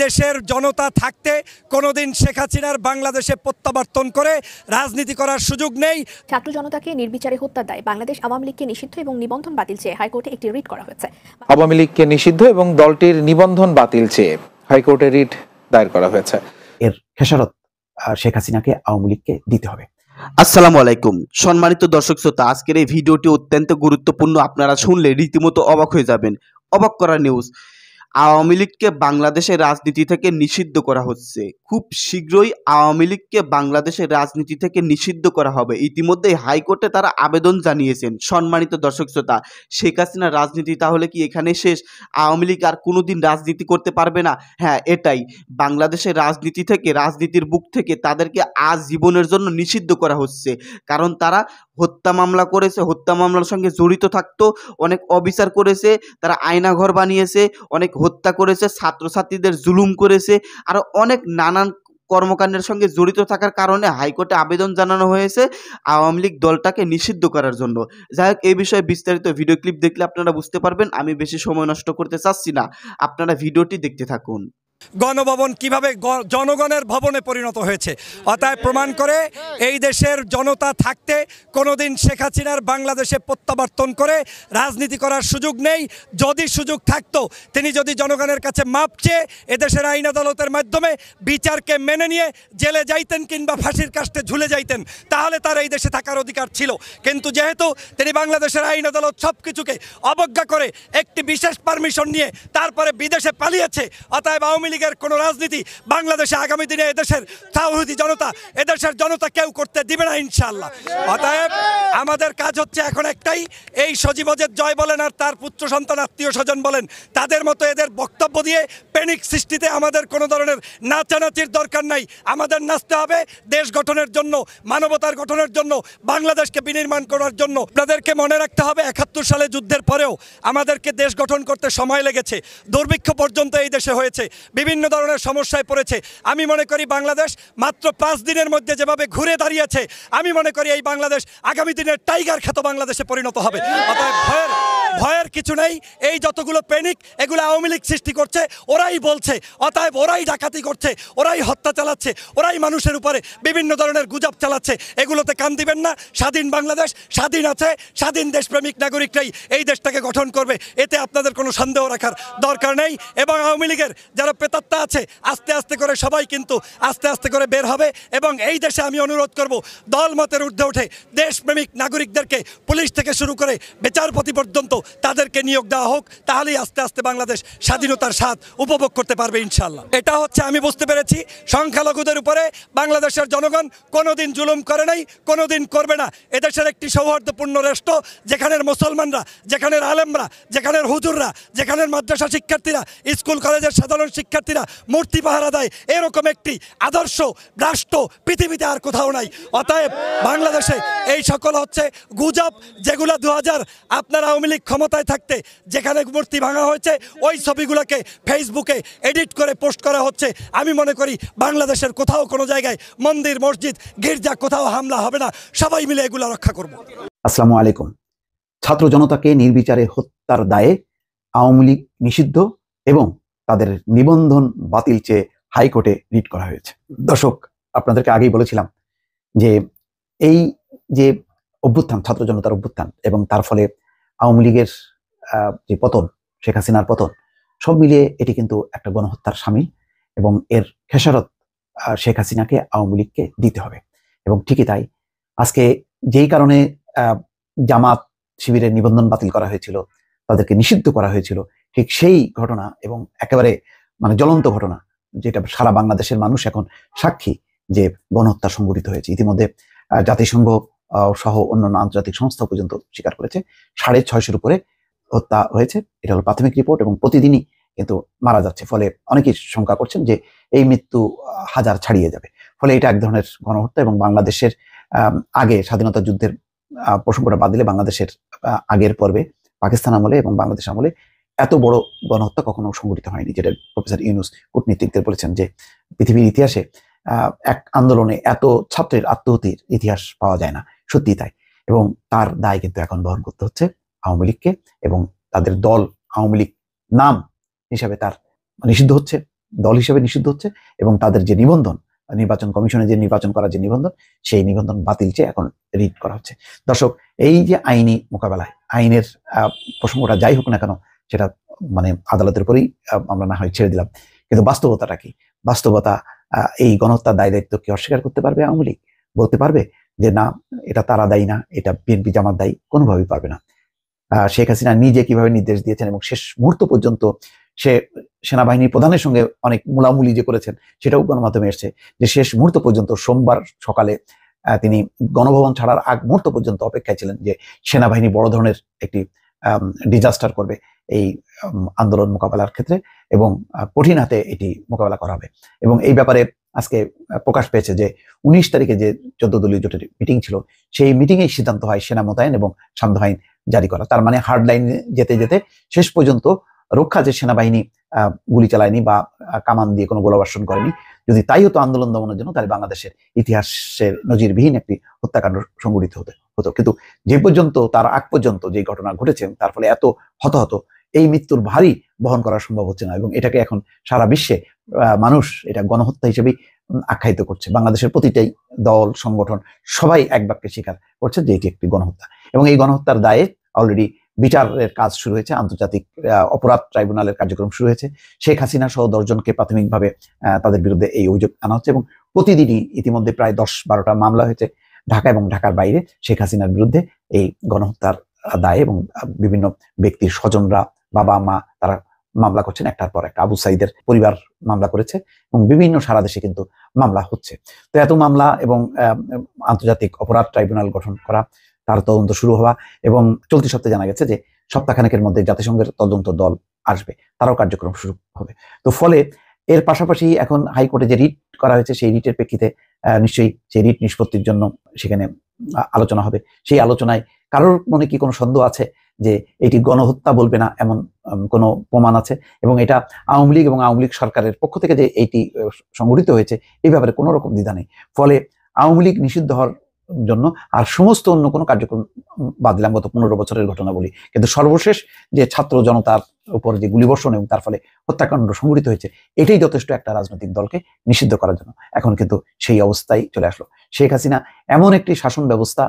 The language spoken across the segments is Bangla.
দেশের জনতা থাকতে কোনোদিন শেখ হাসিনার বাংলাদেশে প্রত্যাবর্তন করে রাজনীতি করার সুযোগ নেই। ছাত্র জনতাকে নির্বিচারে হত্যার দায়ে বাংলাদেশ আওয়ামী লীগকে নিষিদ্ধ এবং নিবন্ধন বাতিল চেয়ে হাইকোর্টে একটি রিট করা হয়েছে। আওয়ামী লীগকে নিষিদ্ধ এবং দলটির নিবন্ধন বাতিল চেয়ে হাইকোর্টে রিট দায়ের করা হয়েছে। এর খেসারত শেখ হাসিনাকে আওয়ামী লীগকে দিতে হবে। আসসালামু আলাইকুম সম্মানিত দর্শক শ্রোতা, আজকের এই ভিডিওটি অত্যন্ত গুরুত্বপূর্ণ। আপনারা শুনলে রীতিমতো অবাক হয়ে যাবেন। অবাক করা নিউজ, আওয়ামী লীগকে বাংলাদেশের রাজনীতি থেকে নিষিদ্ধ করা হচ্ছে। খুব শীঘ্রই আওয়ামী লীগকে বাংলাদেশের রাজনীতি থেকে নিষিদ্ধ করা হবে। ইতিমধ্যে হাইকোর্টে তারা আবেদন জানিয়েছেন। সম্মানিত দর্শক শ্রোতা, শেখ হাসিনার রাজনীতি তাহলে কি এখানে শেষ? আওয়ামী লীগ আর কোনোদিন রাজনীতি করতে পারবে না? হ্যাঁ, এটাই। বাংলাদেশের রাজনীতি থেকে, রাজনীতির বুক থেকে তাদেরকে আজীবনের জন্য নিষিদ্ধ করা হচ্ছে। কারণ তারা হত্যা মামলা করেছে, হত্যা মামলার সঙ্গে জড়িত থাকতো, অনেক অবিচার করেছে, তারা আয়নাঘর বানিয়েছে, অনেক হত্যা করেছে, ছাত্রছাত্রীদের জুলুম করেছে, আরও অনেক নানান কর্মকাণ্ডের সঙ্গে জড়িত থাকার কারণে হাইকোর্টে আবেদন জানানো হয়েছে আওয়ামী লীগ দলটাকে নিষিদ্ধ করার জন্য। যাই হোক, এই বিষয়ে বিস্তারিত ভিডিও ক্লিপ দেখলে আপনারা বুঝতে পারবেন। আমি বেশি সময় নষ্ট করতে চাচ্ছি না, আপনারা ভিডিওটি দেখতে থাকুন। গণভবন কিভাবে জনগণের ভবনে পরিণত হয়েছে, অতএব প্রমাণ করে এই দেশের জনতা থাকতে কোনোদিন শেখ হাসিনার বাংলাদেশে প্রত্যাবর্তন করে রাজনীতি করার সুযোগ নেই। যদি সুযোগ থাকতো, তিনি যদি জনগণের কাছে মাপ চেয়ে এদেশের আইন আদালতের মাধ্যমে বিচারকে মেনে নিয়ে জেলে যাইতেন কিংবা ফাঁসির কাস্টে ঝুলে যাইতেন, তাহলে তার এই দেশে থাকার অধিকার ছিল। কিন্তু যেহেতু তিনি বাংলাদেশের আইন আদালত সব কিছুকে অবজ্ঞা করে একটি বিশেষ পারমিশন নিয়ে তারপরে বিদেশে পালিয়েছে, অতএব আওয়ামী লীগের কোনো রাজনীতি বাংলাদেশে আগামী দিনে এদেশের তাওহীদি জনতা, এদেশের জনতা কেউ করতে দিবে না ইনশাআল্লাহ। অতএব আমাদের কাজ হচ্ছে এখন একটাই, এই সজীবজের জয় বলেন আর তার পুত্র সন্তান আত্মীয় স্বজন বলেন, তাদের মতো এদের বক্তব্য দিয়ে প্যানিক সৃষ্টিতে আমাদের কোনো ধরনের নাচানাচির দরকার নাই। আমাদের নাচতে হবে দেশ গঠনের জন্য, মানবতার গঠনের জন্য, বাংলাদেশকে বিনির্মাণ করার জন্য। আপনাদেরকে মনে রাখতে হবে ৭১ সালে যুদ্ধের পরেও আমাদেরকে দেশ গঠন করতে সময় লেগেছে। দুর্ভিক্ষ পর্যন্ত এই দেশে হয়েছে, বিভিন্ন ধরনের সমস্যায় পড়েছে। আমি মনে করি বাংলাদেশ মাত্র 5 দিনের মধ্যে যেভাবে ঘুরে দাঁড়িয়েছে, আমি মনে করি এই বাংলাদেশ আগামী দিনের টাইগার খ্যাত বাংলাদেশে পরিণত হবে। অতএব ভয়ের কিছু নেই। এই যতগুলো প্যানিক, এগুলো আওয়ামী লীগ সৃষ্টি করছে, ওরাই বলছে। অতএব ওরাই ডাকাতি করছে, ওরাই হত্যা চালাচ্ছে, ওরাই মানুষের উপরে বিভিন্ন ধরনের গুজব চালাচ্ছে। এগুলোতে কান দিবেন না। স্বাধীন বাংলাদেশ স্বাধীন আছে, স্বাধীন দেশপ্রেমিক নাগরিকরাই এই দেশটাকে গঠন করবে, এতে আপনাদের কোনো সন্দেহ রাখার দরকার নেই। এবং আওয়ামী লীগের যারা প্রেতাত্মা আছে, আস্তে আস্তে করে সবাই কিন্তু আস্তে আস্তে করে বের হবে। এবং এই দেশে আমি অনুরোধ করব, দল মতের ঊর্ধ্বে উঠে দেশপ্রেমিক নাগরিকদেরকে, পুলিশ থেকে শুরু করে বিচারপতি পর্যন্ত তাদেরকে নিয়োগ দেওয়া হোক। তাহলেই আস্তে আস্তে বাংলাদেশ স্বাধীনতার স্বাদ উপভোগ করতে পারবে ইনশাআল্লাহ। এটা হচ্ছে, আমি বুঝতে পেরেছি, সংখ্যালঘুদের উপরে বাংলাদেশের জনগণ কোনোদিন জুলুম করে নাই, কোনোদিন করবে না। এদেশের একটি সৌহার্দ্যপূর্ণ রাষ্ট্র, যেখানের মুসলমানরা, যেখানের আলেমরা, যেখানের হুজুররা, যেখানের মাদ্রাসা শিক্ষার্থীরা, স্কুল কলেজের সাধারণ শিক্ষার্থীরা মূর্তি পাহারা দেয়, এরকম একটি আদর্শ রাষ্ট্র পৃথিবীতে আর কোথাও নাই। অতএব বাংলাদেশে এই সকল হচ্ছে গুজব, যেগুলো 2000 আপনার আওয়ামী লীগ ক্ষমতায় থাকতে যেখানে মূর্তি ভাঙা হয়েছে, ওই ছবিগুলোকে ফেসবুকে এডিট করে পোস্ট করা হচ্ছে। আমি মনে করি বাংলাদেশের কোথাও কোনো জায়গায় মন্দির, মসজিদ, গির্জা কোথাও হামলা হবে না। সবাই মিলে এগুলো রক্ষা করব। আসসালামু আলাইকুম। ছাত্র জনতাকে নির্বিচারে হত্যার দায়ে আওয়ামী লীগ নিষিদ্ধ এবং তাদের নিবন্ধন বাতিল চেয়ে হাইকোর্টে রিট করা হয়েছে। দর্শক, আপনাদেরকে আগেই বলেছিলাম যে এই যে অভ্যুত্থান, ছাত্র জনতার অভ্যুত্থান এবং তার ফলে আওয়ামী লীগের যে পতন, শেখ হাসিনার পতন, সব মিলিয়ে এটি কিন্তু একটা গণহত্যার শামিল এবং এর খেসারত শেখ হাসিনাকে আওয়ামী লীগকে দিতে হবে। এবং ঠিকই তাই, আজকে যেই কারণে জামাত শিবিরের নিবন্ধন বাতিল করা হয়েছিল, তাদেরকে নিষিদ্ধ করা হয়েছিল, ঠিক সেই ঘটনা এবং একেবারে জ্বলন্ত ঘটনা, যেটা সারা বাংলাদেশের মানুষ এখন সাক্ষী, যে গণহত্যা সংঘটিত হয়েছে। ইতিমধ্যে জাতিসংঘ সহ অন্যান্য আন্তর্জাতিক সংস্থা পর্যন্ত স্বীকার করেছে 650-এর উপরে হত্যা হয়েছে। এটা হলো প্রাথমিক রিপোর্ট এবং প্রতিদিনই কিন্তু মারা যাচ্ছে। ফলে অনেকেই শঙ্কা করছেন যে এই মৃত্যু 1000 ছাড়িয়ে যাবে। ফলে এটা এক ধরনের গণহত্যা এবং বাংলাদেশের আগে স্বাধীনতা যুদ্ধের প্রসঙ্গটা বাদ দিলে বাংলাদেশের আগের পর্বে পাকিস্তান আমলে এবং বাংলাদেশ আমলে এত বড় গণহত্যা কখনো সংঘটিত হয়নি, যেটা প্রফেসর ইউনুস কূটনীতিকদের বলেছেন যে পৃথিবীর ইতিহাসে এক আন্দোলনে এত ছাত্রের আত্মহত্যির ইতিহাস পাওয়া যায় না। সত্যি তাই। এবং তার দায় কিন্তু এখন বহন করতে হচ্ছে আওয়ামী লীগকে এবং তাদের দল আওয়ামী লীগ নাম হিসাবে তার নিষিদ্ধ হচ্ছে দল হিসেবে নিষিদ্ধ হচ্ছে এবং তাদের যে নিবন্ধন, নির্বাচন কমিশনে যে নির্বাচন করার যে নিবন্ধন, সেই নিবন্ধন বাতিল চেয়ে এখন রিট করা হচ্ছে। দর্শক, এই যে আইনি মোকাবেলায় আইনের প্রসঙ্গটা যাই হোক না কেন, সেটা মানে আদালতের উপরেই আমরা না হয় ছেড়ে দিলাম, কিন্তু বাস্তবতাটা কি? বাস্তবতা, এই গণহত্যার দায় দায়িত্ব কি অস্বীকার করতে পারবে আওয়ামী লীগ? বলতে পারবে যে না, এটা তারা দায়ী না, এটা বিএনপি জামাত দায়ী? কোনোভাবেই পারবে না। শেখ হাসিনা নিজে কিভাবে নির্দেশ দিয়েছেন এবং শেষ মুহূর্ত পর্যন্ত সে সেনাবাহিনীর প্রধানের সঙ্গে অনেক মুলামুলি যে করেছেন, সেটাও গণমাধ্যমে এসছে, যে শেষ মুহূর্ত পর্যন্ত সোমবার সকালে তিনি গণভবন ছাড়ার আগ মুহূর্ত পর্যন্ত অপেক্ষায় ছিলেন যে সেনাবাহিনী বড় ধরনের একটি ডিজাস্টার করবে এই আন্দোলন মোকাবেলার ক্ষেত্রে এবং কঠিন হাতে এটি মোকাবেলা করা হবে। এবং এই ব্যাপারে আজকে প্রকাশ পেয়েছে যে 19 তারিখে যে 14 দলীয় জোটের মিটিং ছিল, সেই মিটিংয়েই সিদ্ধান্ত হয় সেনা মোতায়েন এবং সান্ধ্য আইন জারি করা। তার মানে হার্ড লাইনে যেতে যেতে শেষ পর্যন্ত রক্ষা যে সেনাবাহিনী গুলি চালায়নি বা কামান দিয়ে কোনো গোলাবর্ষণ করেনি, যদি তাই হতো আন্দোলন দমনের জন্য, তাহলে বাংলাদেশের ইতিহাসের নজিরবিহীন একটি হত্যাকাণ্ড সংঘটিত হতো। কিন্তু যে পর্যন্ত, তার আগ পর্যন্ত যে ঘটনা ঘটেছে, তার ফলে এত হতাহত, এই মৃত্যুর ভারী বহন করা সম্ভব হচ্ছে না এবং এটাকে এখন সারা বিশ্বে মানুষ এটা গণহত্যা হিসেবেই আখ্যায়িত করছে। বাংলাদেশের প্রতিটাই দল, সংগঠন সবাই এক বাক্যে স্বীকার করছে যে এটি একটি গণহত্যা এবং এই গণহত্যার দায়ে অলরেডি বিচারের কাজ শুরু হয়েছে। আন্তর্জাতিক অপরাধ ট্রাইব্যুনালের কার্যক্রম শুরু হয়েছে। শেখ হাসিনা সহ 10 জনকে প্রাথমিকভাবে তাদের বিরুদ্ধে এই অভিযোগ আনা হচ্ছে এবং প্রতিদিনই ইতিমধ্যে প্রায় 10-12টা মামলা হয়েছে ঢাকা এবং ঢাকার বাইরে শেখ হাসিনার বিরুদ্ধে এই গণহত্যার দায়ে, এবং বিভিন্ন ব্যক্তির স্বজনরা, বাবা মা, তারা মামলা করছেন একটার পর একটা। আবু সাইদের পরিবার মামলা করেছে এবং বিভিন্ন সারা দেশে কিন্তু মামলা হচ্ছে। তো এত মামলা এবং আন্তর্জাতিক অপরাধ ট্রাইব্যুনাল গঠন করা, তার তদন্ত শুরু হওয়া এবং চলতি সপ্তাহে জানা গেছে যে সপ্তাহখানেকের মধ্যে জাতিসংঘের তদন্ত দল আসবে, তারাও কার্যক্রম শুরু হবে। তো ফলে এর পাশাপাশি এখন হাইকোর্টে যে রিট করা হয়েছে, সেই রিটের প্রেক্ষিতে নিশ্চয়ই সেই রিট নিষ্পত্তির জন্য সেখানে আলোচনা হবে। সেই আলোচনায় কারোর মনে কি কোনো সন্দেহ আছে যে এটি গণহত্যা বলবে না এমন কোনো প্রমাণ আছে? এবং এটা আওয়ামী লীগ এবং আওয়ামী লীগ সরকারের পক্ষ থেকে যে এইটি সংগঠিত হয়েছে, এই ব্যাপারে কোনো রকম দ্বিধা নেই। ফলে আওয়ামী লীগ নিষিদ্ধ হওয়ার জন্য আর সমস্ত অন্য কোনো কার্যক্রম বাদ দিলাম, গত 15 বছরের ঘটনা বলি, কিন্তু সর্বশেষ যে ছাত্র জনতার উপর যে গুলিবর্ষণ এবং তার ফলে হত্যাকাণ্ড সংঘটিত হয়েছে, এটাই যথেষ্ট একটা রাজনৈতিক দলকে নিষিদ্ধ করার জন্য। এখন কিন্তু সেই অবস্থায় চলে আসলো। শেখ হাসিনা এমন একটি শাসন ব্যবস্থা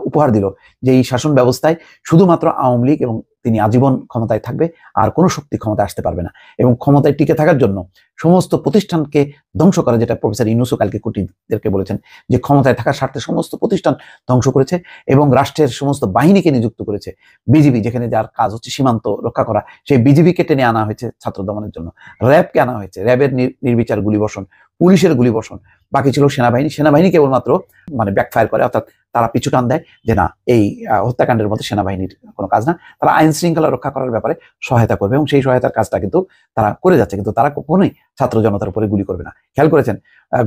উপহার দিল যে এই শাসন ব্যবস্থায় শুধুমাত্র আওয়ামী লীগ এবং তিনি আজীবন ক্ষমতায় থাকবে, আর কোনো শক্তি ক্ষমতায় আসতে পারবে না। এবং ক্ষমতায় টিকে থাকার জন্য সমস্ত প্রতিষ্ঠানকে ধ্বংস করা, যেটা প্রফেসর ইউনূসও কালকে কুটিদেরকে বলেছেন যে ক্ষমতায় থাকার স্বার্থে সমস্ত প্রতিষ্ঠান ধ্বংস করেছে এবং রাষ্ট্রের সমস্ত বাহিনীকে নিযুক্ত করেছে। বিজিবি, যেখানে যার কাজ হচ্ছে সীমান্ত রক্ষা করা, সেই বিজিবিকে টেনে আনা হয়েছে ছাত্র দমনের জন্য। র্যাবকে আনা হয়েছে, র্যাবের নির্বিচার গুলিবর্ষণ, পুলিশের গুলিবর্ষণ। বাকি ছিল সেনাবাহিনী। সেনাবাহিনী কেবলমাত্র মানে ব্যাকফায়ার করে, অর্থাৎ তারা পিছু টান দেয় যে না, এই হত্যাকাণ্ডের মধ্যে সেনাবাহিনীর কোনো কাজ না, তারা আইন শৃঙ্খলা রক্ষা করার ব্যাপারে সহায়তা করবে এবং সেই সহায়তার কাজটা কিন্তু তারা করে যাচ্ছে। কিন্তু তারা কখনোই ছাত্র জনতার উপরে গুলি করবে না। খেয়াল করেছেন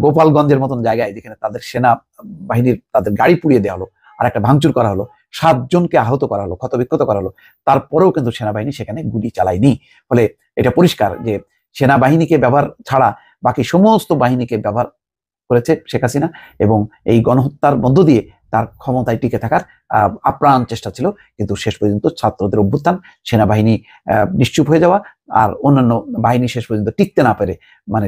গোপালগঞ্জের মতন জায়গায়, যেখানে তাদের সেনা বাহিনীর তাদের গাড়ি পুড়িয়ে দেওয়া হলো আর একটা ভাঙচুর করা হলো, 7 জনকে আহত করা হলো, ক্ষতবিক্ষত করা হলো, তারপরেও কিন্তু সেনাবাহিনী সেখানে গুলি চালায়নি। ফলে এটা পরিষ্কার যে সেনাবাহিনীকে ব্যবহার ছাড়া বাকি সমস্ত বাহিনীকে ব্যবহার করেছে শেখ হাসিনা এবং এই গণহত্যার মধ্য দিয়ে তার ক্ষমতায় টিকে থাকার আপ্রাণ চেষ্টা ছিল। কিন্তু শেষ পর্যন্ত ছাত্রদের অভ্যুত্থান, সেনাবাহিনী নিশ্চুপ হয়ে যাওয়া আর অন্যান্য বাহিনী শেষ পর্যন্ত টিকতে না পেরে, মানে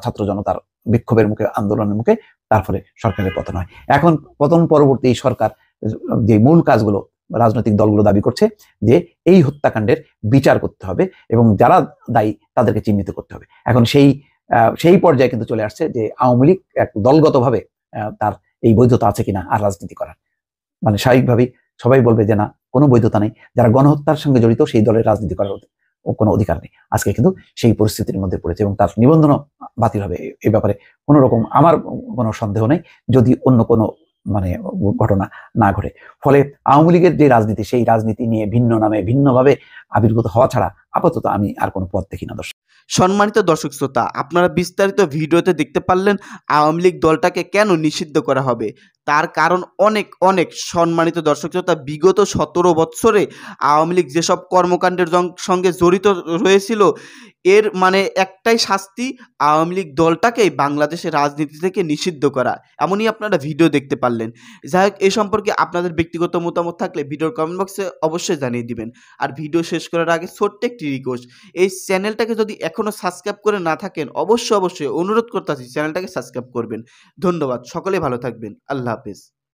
ছাত্র জনতার বিক্ষোভের মুখে, আন্দোলনের মুখে, তার ফলে সরকারের পতন হয়। এখন পতন পরবর্তী এই সরকার যে মূল কাজগুলো রাজনৈতিক দলগুলো দাবি করছে যে এই হত্যাকাণ্ডের বিচার করতে হবে এবং যারা দায়ী তাদেরকে চিহ্নিত করতে হবে। এখন সেই পর্যায়ে কিন্তু চলে আসছে যে আওয়ামী লীগ এক দলগতভাবে তার এই বৈধতা আছে কিনা আর রাজনীতি করার, মানে স্বাভাবিকভাবেই সবাই বলবে যে না, কোনো বৈধতা নেই। যারা গণহত্যার সঙ্গে জড়িত সেই দলের রাজনীতি করার কোনো অধিকার নেই। আজকে কিন্তু সেই পরিস্থিতির মধ্যে পড়েছে এবং তার নিবন্ধনও বাতিল হবে। এই ব্যাপারে কোনো রকম আমার কোনো সন্দেহ নেই, যদি অন্য কোনো মানে ঘটনা না ঘটে। ফলে আওয়ামী লীগের যে রাজনীতি, সেই রাজনীতি নিয়ে ভিন্ন নামে ভিন্নভাবে আবির্ভূত হওয়া ছাড়া আপাতত আমি আর কোনো পথ দেখি না। দর্শক, সম্মানিত দর্শক শ্রোতা, আপনারা বিস্তারিত ভিডিওতে দেখতে পারলেন আওয়ামী লীগ দলটাকে কেন নিষিদ্ধ করা হবে। তার কারণ অনেক অনেক সম্মানিত দর্শক শ্রোতা, বিগত 17 বৎসরে আওয়ামী লীগ যেসব কর্মকাণ্ডের সঙ্গে জড়িত রয়েছিল, এর মানে একটাই শাস্তি, আওয়ামী লীগ দলটাকেই বাংলাদেশের রাজনীতি থেকে নিষিদ্ধ করা। এমনই আপনারা ভিডিও দেখতে পারলেন। যাই হোক, এই সম্পর্কে আপনাদের ব্যক্তিগত মতামত থাকলে ভিডিওর কমেন্ট বক্সে অবশ্যই জানিয়ে দিবেন। আর ভিডিও শেষ করার আগে ছোট্ট একটি রিকোয়েস্ট, এই চ্যানেলটাকে যদি এখনও সাবস্ক্রাইব করে না থাকেন, অবশ্যই অনুরোধ করতেছি চ্যানেলটাকে সাবস্ক্রাইব করবেন। ধন্যবাদ, সকলে ভালো থাকবেন। আল্লাহ হাফেজ।